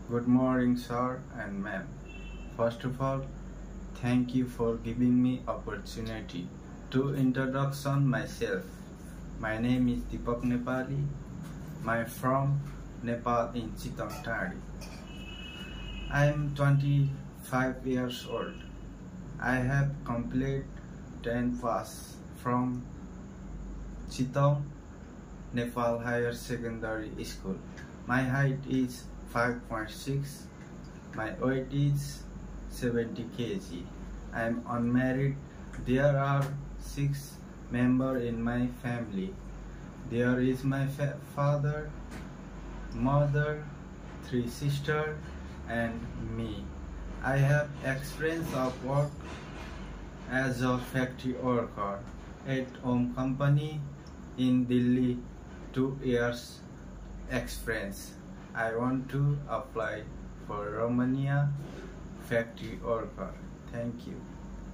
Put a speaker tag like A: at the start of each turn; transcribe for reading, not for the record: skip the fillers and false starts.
A: Good morning, sir and ma'am. First of all, thank you for giving me opportunity to introduction myself. My name is Deepak Nepali. I'm from Nepal in Chitang Tari. I am 25 years old. I have completed 10 pass from Chitang Nepal Higher Secondary School. My height is 5.6. My weight is 70 kg. I am unmarried. There are 6 members in my family. There is my father, mother, 3 sisters, and me. I have experience of work as a factory worker at home company in Delhi. 2 years experience. I want to apply for Romania factory worker. Thank you.